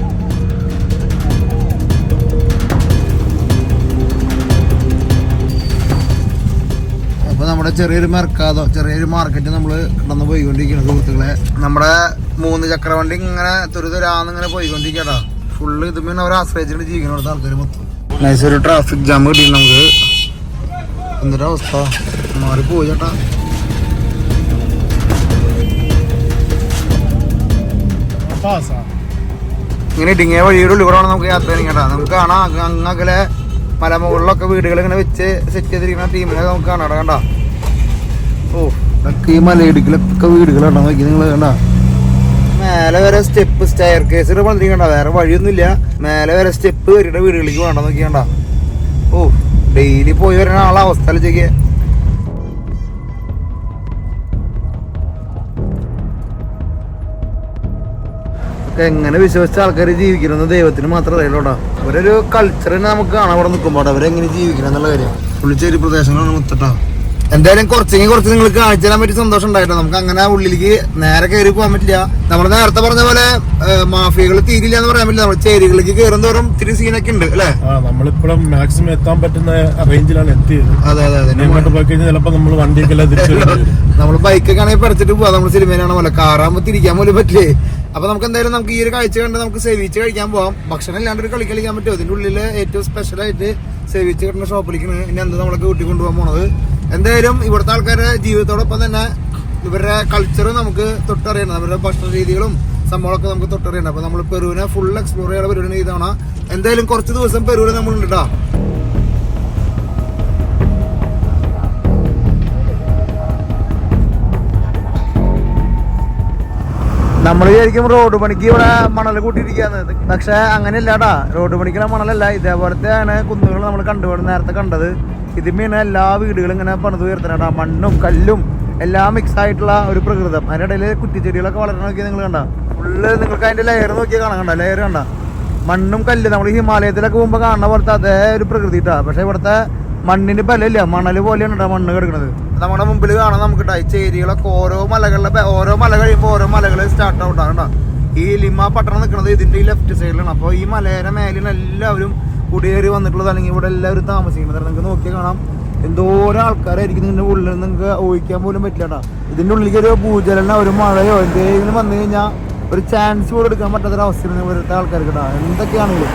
അപ്പൊ നമ്മുടെ ചെറിയൊരു മെർക്കാതോ ചെറിയൊരു മാർക്കറ്റ് നമ്മൾ കടന്നു പോയിക്കൊണ്ടിരിക്കുകയാണ് സുഹൃത്തുക്കളെ. നമ്മുടെ 3 ചക്രവണ്ടി ഇങ്ങനെ തുരുതുരാന്നിങ്ങനെ പോയിക്കൊണ്ടിരിക്കട്ടോ. ഫുള്ള് ഇതുമേ അവരെ ആശ്രയിച്ചിട്ട് ജീവിക്കുന്ന അവിടുത്തെ ആൾക്കാർ മൊത്തം. നൈസ് ഒരു ട്രാഫിക് ജാം കിട്ടി നമുക്ക്. എന്തൊരു അവസ്ഥ, മാറി പോയി ചേട്ടാ. ഇങ്ങനെ ഇടുങ്ങിയ വഴിയുടെ ഉള്ളിൽ കൂടെ വേണം നമുക്ക് യാത്ര ചെയ്യാൻ കേട്ടോ. നമുക്ക് കാണാം അങ്ങകലെ മലമുകളിലൊക്കെ വീടുകൾ ഇങ്ങനെ വെച്ച് സെറ്റ് ചെയ്തിരിക്കുന്ന ടീമിനെ നമുക്ക് കാണാം കണ്ട. ഓ ഇതൊക്കെ ഈ മലയിടുക്കിലൊക്കെ വീടുകളുണ്ടോ നോക്കി നിങ്ങൾ കണ്ട. മേലെ വരെ സ്റ്റെപ്പ് സ്റ്റെയർ കേസ് പണിതിരിക്കണ്ട, വേറെ വഴിയൊന്നുമില്ല. മേലെ വരെ സ്റ്റെപ്പ് കയറിയുടെ വീടുകളിലേക്ക് വേണ്ട നോക്കിയണ്ട. ഓ ഡെയിലി പോയി വരുന്ന ആളെ അവസ്ഥ ആലോചിക്കുക. എങ്ങനെ വിശ്വസിച്ച ആൾക്കാർ ജീവിക്കുന്നത് ദൈവത്തിന് മാത്രമേ അറിയുള്ളൂട്ടോ. അവരൊരു കൾച്ചറിനെ നമുക്ക് കാണാൻ അവിടെ നിൽക്കുമ്പോൾ അവരെങ്ങനെ ജീവിക്കണം എന്നുള്ള കാര്യം. പുള്ളിച്ചേരി പ്രദേശങ്ങളാണ് മുത്തട്ടോ. എന്തായാലും കുറച്ച് നിങ്ങൾക്ക് കാണിച്ചു തരാൻ പറ്റിയ സന്തോഷം ഉണ്ടായിട്ടോ. നമുക്ക് അങ്ങനെ ഉള്ളിലേക്ക് നേരെ കയറി പോകാൻ പറ്റില്ല. നമ്മൾ നേരത്തെ പറഞ്ഞ പോലെ മാഫിയകൾ തീരില്ല എന്ന് പറയാൻ പറ്റില്ല. നമ്മൾ ചേരികളിലേക്ക് കയറും തോറും ഇത്തിരി സീനൊക്കെ ഉണ്ട് അല്ലേ. നമ്മളിപ്പോഴും മാക്സിമം എത്താൻ പറ്റുന്ന റേഞ്ചിലാണ് എത്തിയത്. അതെ അതെ അതെ. അങ്ങോട്ട് പോയി കഴിഞ്ഞാൽ ചിലപ്പോൾ നമ്മൾ വണ്ടിയൊക്കെ നമ്മൾ ബൈക്കൊക്കെ ആണെങ്കിൽ പഠിച്ചിട്ട് പോവാം. നമ്മൾ സിനിമയിലാണ് പോലെ കാറാകുമ്പോൾ തിരിക്കാൻ പോലും പറ്റില്ലേ. അപ്പൊ നമുക്ക് എന്തായാലും നമുക്ക് ഈ ഒരു കാഴ്ച കണ്ട് നമുക്ക് സേവിച്ച് കഴിക്കാൻ പോവാം. ഭക്ഷണം ഇല്ലാണ്ട് ഒരു കളിക്കാൻ പറ്റുമോ? ഇതിന്റെ ഉള്ളില് ഏറ്റവും സ്പെഷ്യൽ ആയിട്ട് സേവിച്ച് കിട്ടുന്ന ഷോപ്പിലേക്കാണ് ഇനി എന്താ നമ്മളൊക്കെ കൂട്ടി കൊണ്ടുപോകാൻ പോണത്. എന്തായാലും ഇവിടുത്തെ ആൾക്കാരുടെ ജീവിതത്തോടൊപ്പം തന്നെ ഇവരുടെ കൾച്ചർ നമുക്ക് തൊട്ടറിയണം. അവരുടെ ഭക്ഷണ രീതികളും സംഭവങ്ങളൊക്കെ നമുക്ക് തൊട്ടറിയണം. അപ്പൊ നമ്മൾ പെറുവിനെ ഫുൾ എക്സ്പ്ലോർ ചെയ്യാൻ പരിപാടി ചെയ്താണ്. എന്തായാലും കുറച്ച് ദിവസം പെറുവിൽ നമ്മളുണ്ട് കേട്ടോ. നമ്മൾ വിചാരിക്കും റോഡ് പണിക്ക് ഇവിടെ മണൽ കൂട്ടിയിരിക്കാന്ന്, പക്ഷെ അങ്ങനെയല്ലാട്ടാ. റോഡ് പണിക്കുള്ള മണലല്ല, ഇതേപോലത്തെയാണ് കുന്നുകൾ നമ്മൾ നേരത്തെ കണ്ടത്. ഇതിന്മേണ് എല്ലാ വീടുകളും ഇങ്ങനെ പണിത് ഉയർത്തണ മണ്ണും കല്ലും എല്ലാം മിക്സ് ആയിട്ടുള്ള ഒരു പ്രകൃതം. അതിനിടയിൽ കുറ്റിച്ചെടികളൊക്കെ വളരണ നോക്കിയാൽ നിങ്ങൾ കണ്ട. ഫുള്ള് നിങ്ങൾക്ക് അതിന്റെ ലെയർ നോക്കിയാൽ കാണാൻ കണ്ട. ലെയർ കണ്ട മണ്ണും കല്ല് നമ്മൾ ഹിമാലയത്തിലൊക്കെ പോകുമ്പോൾ കാണുന്ന പോലത്തെ അതേ ഒരു പ്രകൃതി ഇട്ടാ. പക്ഷെ ഇവിടുത്തെ മണ്ണിന് ബലമില്ല, മണൽ പോലെയാണ് മണ്ണ് കിടക്കുന്നത്. നമ്മുടെ മുമ്പിൽ കാണാൻ നമുക്ക് ഈ ചേരികളൊക്കെ ഓരോ മല കഴിയുമ്പോൾ ഓരോ മലകൾ സ്റ്റാർട്ട് ഔട്ടാകണ്ട. ഈ ലിമ പട്ടണം നിൽക്കുന്നത് ഇതിന്റെ ഈ ലെഫ്റ്റ് സൈഡിലാണ്. അപ്പോൾ ഈ മലയുടെ മേലിന് എല്ലാവരും കുടിയേറി വന്നിട്ടുള്ളത്, അല്ലെങ്കിൽ ഇവിടെ എല്ലാവരും താമസിക്കുന്നത്. നിങ്ങൾക്ക് നോക്കിയാൽ കാണാം എന്തോരം ആൾക്കാരായിരിക്കും ഇതിന്റെ ഉള്ളിൽ. നിങ്ങൾക്ക് ഊഹിക്കാൻ പോലും പറ്റില്ല. ഇതിന്റെ ഉള്ളിലേക്ക് ഒരു ഭൂചലനോ ഒരു മഴയോ എന്തെങ്കിലും വന്നു കഴിഞ്ഞാൽ ഒരു ചാൻസ് പോലും എടുക്കാൻ പറ്റാത്തൊരവസ്ഥയാണ് ഇവിടുത്തെ ആൾക്കാർക്ക് കേട്ടോ. എന്തൊക്കെയാണെങ്കിലും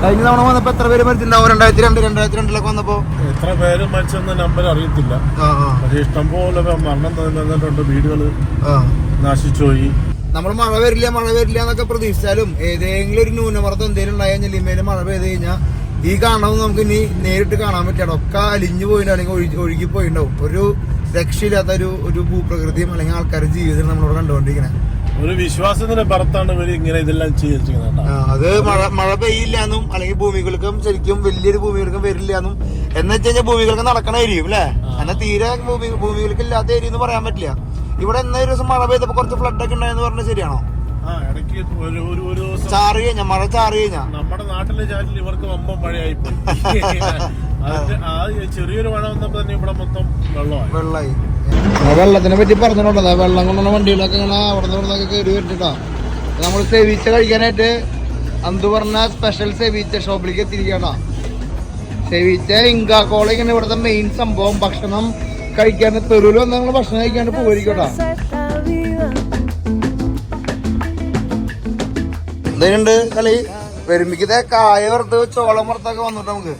കഴിഞ്ഞ തവണ വന്നപ്പോ എത്ര പേര് മരിച്ചിട്ടുണ്ടാവും? 2002-2002 വന്നപ്പോ എത്ര പേര് മരിച്ചെന്ന നമ്പർ അറിയത്തില്ല. പക്ഷെ ഇഷ്ടംപോലെ മരണം നിന്നിട്ടുണ്ട്, വീടുകള് നശിച്ചുപോയി. നമ്മൾ മഴ വരില്ല എന്നൊക്കെ പ്രതീക്ഷിച്ചാലും ഏതെങ്കിലും ഒരു ന്യൂനമർദ്ദം എന്തെങ്കിലും ഉണ്ടായി കഴിഞ്ഞാൽ ലിമയില് മഴ പെയ്ത് കഴിഞ്ഞാൽ ഈ കാണണമെന്ന് നമുക്ക് ഇനി നേരിട്ട് കാണാൻ പറ്റാണ്. ഒക്കെ അലിഞ്ഞു പോയിട്ടുണ്ടാവും, അല്ലെങ്കിൽ ഒഴുകി പോയിട്ടുണ്ടാവും. ഒരു രക്ഷയില്ലാത്ത ഒരു ഭൂപ്രകൃതിയും അല്ലെങ്കിൽ ആൾക്കാരുടെ ജീവിതം നമ്മളോട് കണ്ടുകൊണ്ടിരിക്കുന്നത്. ഒരു വിശ്വാസത്തിന്റെ പുറത്താണ് ഇവര് ഇങ്ങനെ ഇതെല്ലാം ചെയ്യുന്നത്. അത് മഴ പെയ്യില്ലാന്നും അല്ലെങ്കിൽ ഭൂമികൾക്കും ശരിക്കും വലിയൊരു ഭൂമികൾക്കും വരില്ലാന്നും എന്ന് വെച്ച് കഴിഞ്ഞാൽ ഭൂമികൾക്ക് നടക്കണ ഏരിയും അല്ലേ. എന്നാൽ തീരെ ഭൂമികൾക്ക് ഇല്ലാത്ത ഏരിയ എന്ന് പറയാൻ പറ്റില്ല. ഇവിടെ ഒരു ദിവസം മഴ പെയ്തപ്പോ കുറച്ച് ഫ്ലഡ് ഒക്കെ ഉണ്ടായെന്ന് പറഞ്ഞാൽ ശരിയാണോ? ചാറ് കഴിഞ്ഞാ മഴ ചാറ് കഴിഞ്ഞാ നമ്മുടെ നാട്ടിലെ ചാറ്റിൽ ഇവർക്ക് വമ്പം മഴയായി പോയി. ചെറിയൊരു മഴ വന്നപ്പോ തന്നെ ഇവിടെ മൊത്തം വെള്ളമായി. വെള്ളത്തിനെ പറ്റി പറഞ്ഞിട്ടുണ്ടോ? വെള്ളം കൊണ്ടുള്ള വണ്ടികളൊക്കെ ഇങ്ങനെ അവിടെ നിന്നൊക്കെ കയറി വരുന്നുണ്ടോ. നമ്മൾ സേവിച്ച കഴിക്കാനായിട്ട് അന്തു പറഞ്ഞ സ്പെഷ്യൽ സേവിച്ച ഷോപ്പിലേക്ക് എത്തിയിരിക്കണോ. സേവിച്ച ഇങ്കാക്കോള ഇങ്ങനെ ഇവിടുത്തെ മെയിൻ സംഭവം. ഭക്ഷണം കഴിക്കാണ്ട് തെരുവിൽ വന്ന് നിങ്ങൾ ഭക്ഷണം കഴിക്കാണ്ട് പോയിരിക്കട്ടാ. എന്തുണ്ട് കളി വരുമ്പിക്കത്തെ കായ വറുത്ത് ചോളം വറുത്തൊക്കെ വന്നിട്ട് നമുക്ക്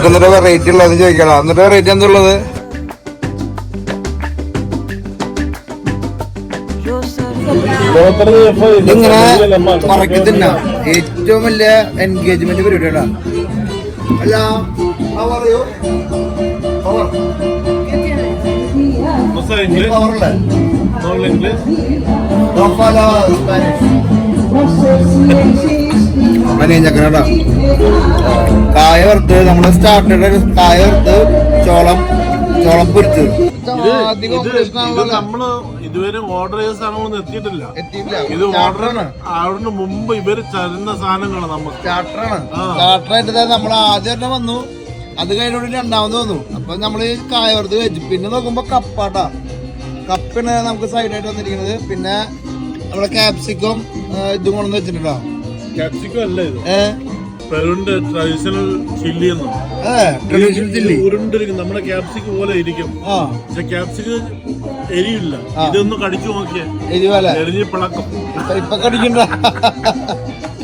എന്നിട്ട് വെറൈറ്റി ഉള്ളത് ചോദിക്കണം. എന്നിട്ട് വെറൈറ്റി എന്തുള്ളത്? ഇതിങ്ങനെ മറക്കി തിന്ന ഏറ്റവും വലിയ എൻഗേജ്മെന്റ് പരിപാടിയാ. അല്ല പറയൂ ചക്കനടാ. കായ വറുത്ത് നമ്മള് സ്റ്റാർട്ടഡ് കായ വറുത്ത് ചോളം പൊരിച്ചത്. നമ്മള് ഇതുവരെ ഓർഡർ ചെയ്ത സാധനങ്ങളൊന്നും എത്തിയിട്ടില്ല. ഇത് ഓർഡർ ആവുന്നതിന് മുമ്പ് ഇവര് തരുന്ന സാധനങ്ങളാണ് നമുക്ക്. സ്റ്റാർട്ടറായിട്ട് നമ്മൾ ആദ്യം തന്നെ വന്നു, അത് കഴിഞ്ഞോട് രണ്ടാമത് വന്നു. അപ്പൊ നമ്മള് കായ വറുത്ത് കഴിച്ചു. പിന്നെ നോക്കുമ്പോ കപ്പാട്ടാ, കപ്പിന് നമുക്ക് സൈഡായിട്ട് വന്നിരിക്കുന്നത്. പിന്നെ നമ്മളെ ക്യാപ്സിക്കം ഇതും കൊണ്ടു വെച്ചിട്ടുണ്ടോ? ക്യാപ്സിക്കം അല്ല ഇത്, പെറുവിന്റെ ട്രഡീഷണൽ ചില്ലി എന്നും ഉരുണ്ടിരിക്കും. നമ്മുടെ ക്യാപ്സിക്കം പോലെ ഇരിക്കും, പക്ഷെ ക്യാപ്സിക്കം എരിയില്ല. ഇതൊന്ന് കടിച്ചു നോക്കിയാ എരിഞ്ഞ് പിളക്കും. ഇപ്പൊ കടിക്കണ്ട.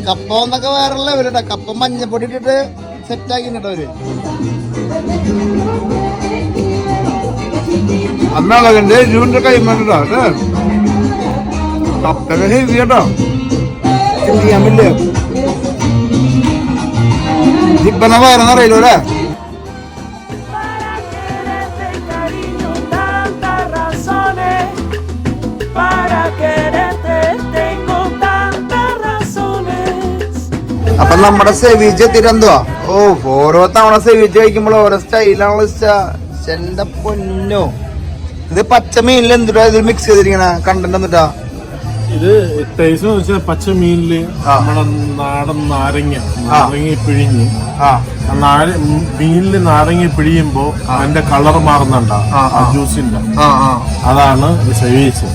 കപ്പ എന്നൊക്കെ വേറെ ലെവലിട്ടാ. കപ്പ മഞ്ഞപ്പൊടി ഇട്ടിട്ട് സെറ്റ് ആക്കിട്ടോ അവര്. അന്നളകന്റെ എരിവിന്റെ കൈമാറ്റാ കപ്പൊക്കെ ഹെവി കേട്ടോ. ചെയ്യാൻ പറ്റില്ല. ഇപ്പനെ വയറെന്നറിയില്ലോ അല്ലേ? അപ്പൊ നമ്മുടെ സെവിച്ച് എത്തിട്ടെന്തുവാ? ഓരോ തവണ സെവിച്ച് കഴിക്കുമ്പോൾ ഓരോ സ്റ്റൈലാണല്ലോ. എന്റെ പൊന്നോ, ഇത് പച്ച മീനിൽ എന്തിട്ടാ ഇത് മിക്സ് ചെയ്തിരിക്കണ കണ്ടന്റ് എന്നിട്ടാ? ഇത് ടേസ്റ്റ് എന്ന് വെച്ചാൽ പച്ച മീനില് നമ്മുടെ നാടൻ നാരങ്ങ പിഴിഞ്ഞ് മീനില് നാരങ്ങ പിഴിയുമ്പോ അതിന്റെ കളർ മാറുന്നുണ്ടാ ജ്യൂസിന്റെ. അതാണ് സെവീച്ച്.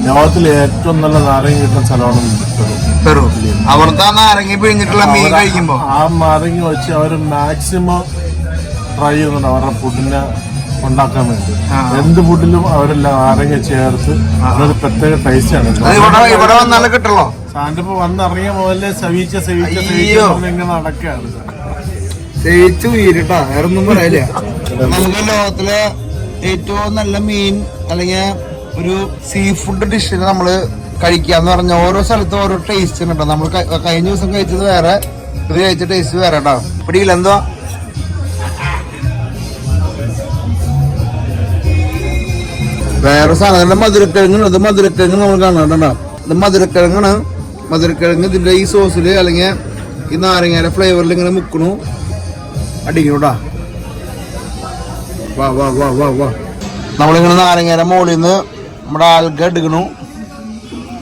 ലോകത്തിലെ ഏറ്റവും നല്ല നാരങ്ങ കിട്ടുന്ന സ്ഥലമാണ് പെറു. അവിടുത്തെ നാരങ്ങ പിഴിഞ്ഞിട്ടുള്ള മീൻ കഴിക്കുമ്പോ ആ നാരങ്ങ വെച്ച് അവര് മാക്സിമം ട്രൈ ചെയ്യുന്നുണ്ട് അവരുടെ ഫുഡിനെ ഉണ്ടാക്കാൻ വേണ്ടി. എന്ത് ഫുഡിലും അവരെല്ലാം നാരങ്ങ ചേർത്ത് അതൊരു പ്രത്യേക ടേസ്റ്റ് ആണ്. ഇവിടെ വന്നാലും കിട്ടുള്ളൂ. സാന്റിപ്പോ വന്നിറങ്ങിയ മുതലേ സവീച്ച ഇങ്ങനെ നടക്കുകയാണ്. സേവിച്ച് വീരിട്ടാ, വേറൊന്നും പറയില്ല. നമുക്ക് ലോകത്തിലെ ഏറ്റവും നല്ല മീൻ അല്ലെങ്കിൽ ഒരു സീ ഫുഡ് ഡിഷിന് നമ്മള് കഴിക്കാന്ന് പറഞ്ഞ ഓരോ സ്ഥലത്തും ഓരോ ടേസ്റ്റ് കേട്ടോ. നമ്മൾ കഴിഞ്ഞ ദിവസം കഴിച്ചത് വേറെ, ഇത് കഴിച്ച ടേസ്റ്റ് വേറെ കേട്ടോ. പിടിയില്ല എന്തുവാ? വേറെ സാധനം മധുരക്കിഴങ്ങ്. ഇത് മധുരക്കിഴങ്ങ് നമ്മൾ കാണാം കേട്ടോ. ഇത് മധുരക്കിഴങ്ങാണ്. മധുരക്കിഴങ്ങ് ഇതിന്റെ ഈ സോസില് അല്ലെങ്കിൽ ഈ നാരങ്ങയുടെ ഫ്ലേവറിൽ ഇങ്ങനെ മുക്കണു, അടിക്കണൂട്ടാ. വാ വാ വാ വാ വാ. നമ്മളിങ്ങനെ നാരങ്ങയുടെ മുകളിൽ നിന്ന് നമ്മുടെ ആൽഗ എടുക്കണു,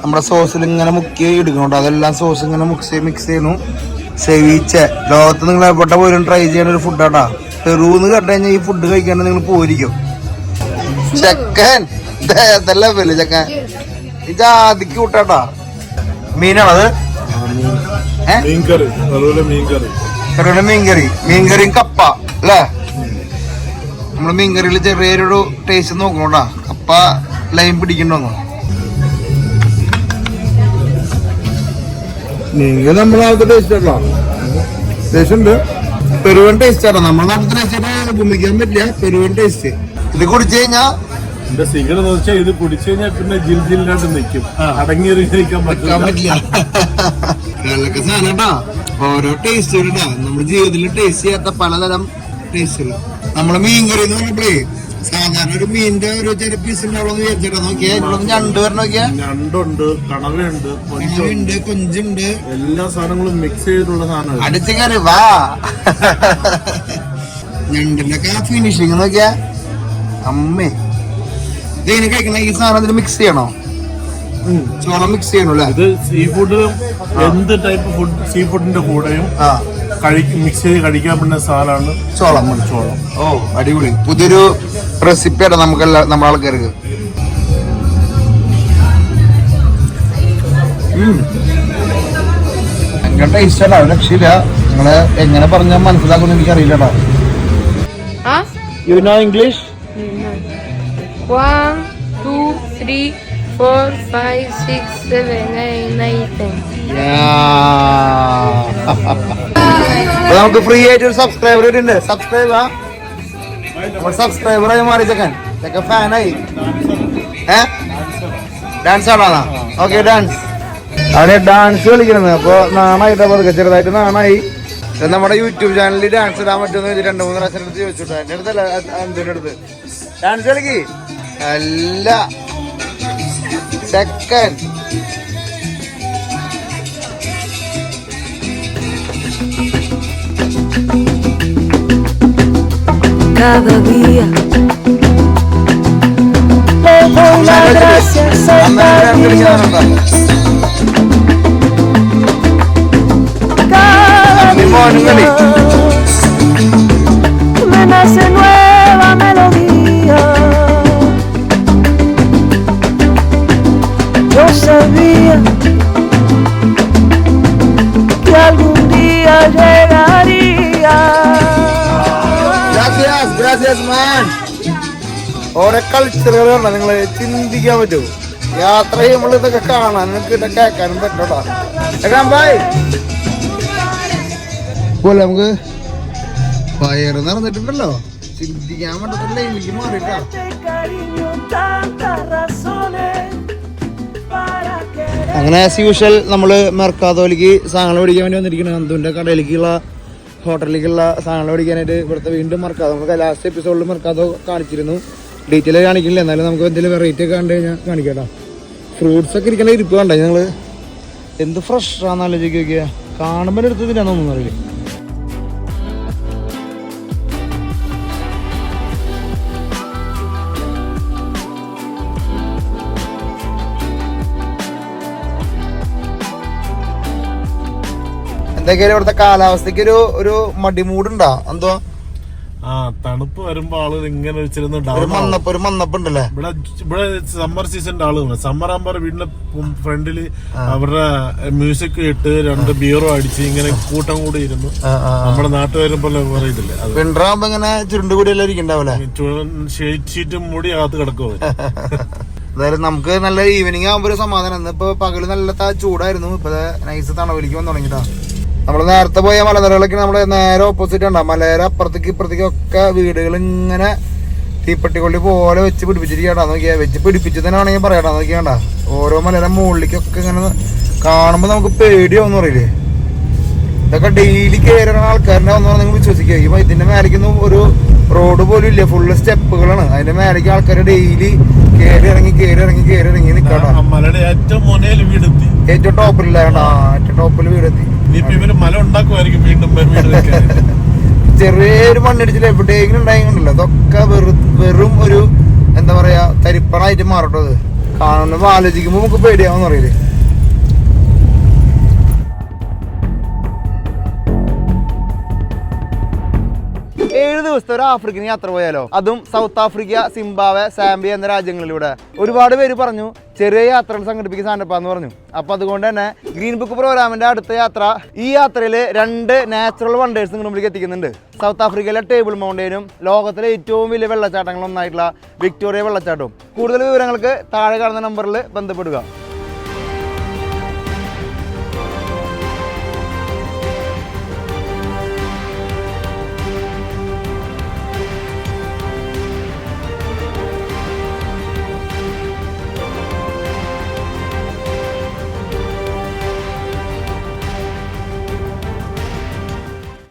നമ്മുടെ സോസിൽ ഇങ്ങനെ മുക്കി എടുക്കണുട്ടോ. അതെല്ലാം സോസ് ഇങ്ങനെ മിക്സ് ചെയ്യണു. സെവിച്ച ലോകത്ത് നിങ്ങൾ എവിടെ പോലും ട്രൈ ചെയ്യുന്ന ഒരു ഫുഡാട്ടാ. പെറുന്ന് കേട്ട് കഴിഞ്ഞാൽ ഈ ഫുഡ് കഴിക്കാണ്ട് നിങ്ങൾ പോയിരിക്കും. ചെക്കൻ ലെവല് ചെക്കൻ. ഈ ജാതിക്ക് കൂട്ടാട്ടാ. മീനാണത്. പെറുവിലെ മീൻകറിയും കപ്പ അല്ലേ? നമ്മള് മീൻകറിയിൽ ചെറിയൊരു ടേസ്റ്റ് നോക്കണോട്ടാ. കപ്പ ലൈൻ പിടിക്കണ്ടോന്നോ? മീൻകറി നമ്മുടെ നാളത്തെ ടേസ്റ്റ് ആട്ടോ. ടേസ്റ്റ് ഉണ്ട്. പെരുവൻ ടേസ്റ്റ് ആട്ടോ. നമ്മുടെ നാട്ടിലത്തെ ടേസ്റ്റ് ഭൂമിക്കാൻ പറ്റില്ല. പെരുവൻ ടേസ്റ്റ്. ഇത് കുടിച്ചു കഴിഞ്ഞാ എന്റെ സിഗരറ്റ് വെച്ചാൽ ഇത് കുടിച്ചു കഴിഞ്ഞാൽ പിന്നെ ജില്ലാണ്ട് നിൽക്കും, അടങ്ങിയിരിക്കാൻ പറ്റില്ല. സാധനട്ടാ ഓരോ ടേസ്റ്റുകളുണ്ടാ. നമ്മുടെ ജീവിതത്തിൽ ടേസ്റ്റ് ചെയ്യാത്ത പലതരം ടേസ്റ്റുകൾ. നമ്മളെ മീൻകറി എന്ന് പറഞ്ഞപ്പോഴേ സാധാരണ ഒരു മീനിന്റെ ഒരു ചെറിയ പീസ് ഉണ്ടാവുള്ളൂ വിചാരിച്ചേട്ടാ. നോക്കിയാ ഞണ്ട് വരണം. നോക്കിയാ ഞണ്ടുണ്ട്, കണവയുണ്ട്, കൊഞ്ചുണ്ട്, എല്ലാ സാധനങ്ങളും മിക്സ് ചെയ്തിട്ടുള്ള സാധനം. അടിച്ചു കയറി വാ. ഞണ്ടിന്റെ ഒക്കെ ഫിനിഷിങ് നോക്കിയാ അമ്മേ. ഇതിനെ കഴിക്കണ ഈ സാധനം മിക്സ് ചെയ്യണോ? ചോളം മിക്സ് ചെയ്യണല്ലേ? ഇത് സീ ഫുഡ്, എന്ത് ടൈപ്പ് ഫുഡ് സീ ഫുഡിന്റെ കൂടെയും മിക്സ് ചെയ്ത് കഴിക്കാൻ പറ്റുന്ന സാധനമാണ് ചോളം. ഓ അടിപൊളി. പുതിയൊരു റെസിപ്പിയാണ് നമുക്കെല്ലാം നമ്മുടെ ആൾക്കാർക്ക്. ഭയങ്കര ടേസ്റ്റാണ്. രക്ഷയില്ല. നിങ്ങളെ എങ്ങനെ പറഞ്ഞാൽ മനസ്സിലാക്കുമെന്ന് എനിക്കറിയില്ലടാ. Huh? You know English? No. 1, 2, 3, 4, 5, 6, 7, 8, 9, 10. അപ്പൊ നമുക്ക് ഫ്രീ ആയിട്ട് ഒരു സബ്സ്ക്രൈബർ ഉണ്ട്. സബ്സ്ക്രൈബ് സബ്സ്ക്രൈബറായി മാറി ചെക്കൻ ഫാനായി. ഡാൻസ് ആണോ? Okay, dance. അവനെ ഡാൻസ് കളിക്കണത്. അപ്പൊ നാണായിട്ടാ പതുക്കെ, ചെറുതായിട്ട് നാണായി. നമ്മുടെ യൂട്യൂബ് ചാനലിൽ ഡാൻസ് ഇടാൻ പറ്റുമെന്ന് 2-3 പ്രാവശ്യം അടുത്ത് ചോദിച്ചിട്ടു. എന്റെ അടുത്തല്ല, എന്തിന്റെ അടുത്ത് ഡാൻസ് കളിക്ക്. അല്ല ചെക്കൻ cada día le doy las gracias a la vida. Cada día me nace nueva melodía. Yo sabía que algún día llegaría. ഗ്രാസിയസ് മാൻ. ഓരോ കൾച്ചറുകൾ കണ്ടാ നിങ്ങള് ചിന്തിക്കാൻ പറ്റുമോ? യാത്ര ചെയ്യുമ്പോൾ ഇതൊക്കെ കാണാൻ നിങ്ങൾക്ക് ഇതൊക്കെ കേൾക്കാനും പറ്റോട്ടാ. പോലെ നമുക്ക് വയറ് നിറഞ്ഞിട്ടുണ്ടല്ലോ, ചിന്തിക്കാൻ പറ്റത്തില്ല. എനിക്ക് മാറിട്ടാ. അങ്ങനെ ആസ് യൂഷ്വൽ നമ്മള് മെർക്കാദോയിലേക്ക് സാധനങ്ങൾ മേടിക്കാൻ വേണ്ടി വന്നിരിക്കുന്നത്. അന്തുവിന്റെ കടയിലേക്കുള്ള ഹോട്ടലിലേക്കുള്ള സാധനങ്ങൾ മേടിക്കാനായിട്ട് ഇവിടുത്തെ വീണ്ടും മെർക്കാദോ. നമുക്ക് ലാസ്റ്റ് എപ്പിസോഡിൽ മെർക്കാദോ കാണിച്ചിരുന്നു. ഡീറ്റെയിൽ കാണിക്കില്ല, എന്നാലും നമുക്ക് എന്തെങ്കിലും വെറൈറ്റി ഒക്കെ കണ്ടു കഴിഞ്ഞാൽ കാണിക്കാം. ഫ്രൂട്ട്സ് ഒക്കെ ഇരിക്കുന്ന ഇരിപ്പ് കണ്ടേ ഞങ്ങള്. എന്ത് ഫ്രഷ് ആണെന്ന് ആലോചിക്കുക. നോക്കിയാ കാണുമ്പോൾ എടുത്തതിനാന്നൊന്നും അറിയില്ല. എന്തൊക്കെയാലും ഇവിടുത്തെ കാലാവസ്ഥക്ക് ഒരു മടിമൂടുണ്ടാ എന്തോ? ആ, തണുപ്പ് വരുമ്പോ ആള് ഇങ്ങനെ ഒരു മന്നപ്പുണ്ടല്ലേ. ഇവിടെ സമ്മർ സീസണിന്റെ ആളുകൾ സമ്മർ ആകുമ്പോ വീടിന്റെ ഫ്രണ്ടില് അവരുടെ മ്യൂസിക് ഇട്ട് 2 ബിയറും അടിച്ച് ഇങ്ങനെ കൂട്ടം കൂടി ഇരുന്നു. നമ്മുടെ നാട്ടുകാരും പോലെ പറയില്ലേ, വിന്റർ ആകുമ്പോ ഇങ്ങനെ ചുരുണ്ട് കൂടി എല്ലാം ഇരിക്കണ്ടാവൂലേ, ഷീറ്റും മൂടി അകത്ത് കിടക്കുമോ. അതായത് നമുക്ക് നല്ല ഈവനിങ് ആകുമ്പോ ഒരു സമാധാനം. ഇപ്പൊ പകല് നല്ല ചൂടായിരുന്നു, ഇപ്പൊ നൈസ് തണവിലേക്ക് വന്നു തുടങ്ങിട്ടാ. നമ്മള് നേരത്തെ പോയ മലനിരകളൊക്കെ നമ്മള് നേരെ ഓപ്പോസിറ്റ് ഉണ്ടാവും. മലയുടെ അപ്പുറത്തേക്ക് ഇപ്പുറത്തേക്ക് ഒക്കെ വീടുകൾ ഇങ്ങനെ തീപ്പെട്ടിക്കൊള്ളി പോലെ വെച്ച് പിടിപ്പിച്ചിരിക്കട്ടാ. നോക്കിയാ വെച്ച് പിടിപ്പിച്ചതിനാണെങ്കിൽ പറയാട്ടാ. നോക്കിയാണ്ടാ ഓരോ മലയുടെ മുകളിലേക്കൊക്കെ ഇങ്ങനെ കാണുമ്പോ നമുക്ക് പേടിയാവെന്ന് പറയില്ലേ. ഇതൊക്കെ ഡെയിലി കയറുന്ന ആൾക്കാരുടെ ഒന്നും നിങ്ങൾ വിശ്വസിക്കുക. ഈ ഇതിന്റെ മേലേക്കൊന്നും ഒരു റോഡ് പോലും ഇല്ല, ഫുള്ള് സ്റ്റെപ്പുകളാണ്. അതിന്റെ മേലേക്ക് ആൾക്കാർ ഡെയിലി കയറി ഇറങ്ങി നിൽക്കട്ടാ. ഏറ്റവും ടോപ്പിലില്ല, ഏറ്റവും ടോപ്പിൽ വീടെത്തി. മല ഉണ്ടാക്കുമായിരിക്കും വീണ്ടും. ചെറിയൊരു മണ്ണിടിച്ചിൽ എവിടെയെങ്കിലും ഉണ്ടായിക്കൊണ്ടല്ലോ, അതൊക്കെ വെറും ഒരു എന്താ പറയാ തരിപ്പണായിട്ട് മാറട്ടോ. അത് കാണുമ്പോ ആലോചിക്കുമ്പോ നമുക്ക് പേടിയാവെന്ന് അറിയില്ലേ. 7 ദിവസത്തെ ഒരു ആഫ്രിക്കൻ യാത്ര പോയാലോ, അതും സൗത്ത് ആഫ്രിക്ക, സിംബാബ്വെ, സാംബിയ എന്ന രാജ്യങ്ങളിലൂടെ. ഒരുപാട് പേര് പറഞ്ഞു ചെറിയ യാത്രകൾ സംഘടിപ്പിക്കാൻ സാധനപ്പാന്ന് പറഞ്ഞു. അപ്പൊ അതുകൊണ്ട് തന്നെ ഗ്രീൻ ബുക്ക് പ്രോഗ്രാമിന്റെ അടുത്ത യാത്ര, ഈ യാത്രയിൽ 2 നാച്ചുറൽ വണ്ടേഴ്സ് നിങ്ങളുടെ മുമ്പിലേക്ക് എത്തിക്കുന്നുണ്ട്. സൗത്ത് ആഫ്രിക്കയിലെ ടേബിൾ മൗണ്ടനും ലോകത്തിലെ ഏറ്റവും വലിയ വെള്ളച്ചാട്ടങ്ങളൊന്നായിട്ടുള്ള വിക്ടോറിയ വെള്ളച്ചാട്ടവും. കൂടുതൽ വിവരങ്ങൾക്ക് താഴെ കാണുന്ന നമ്പറിൽ ബന്ധപ്പെടുക.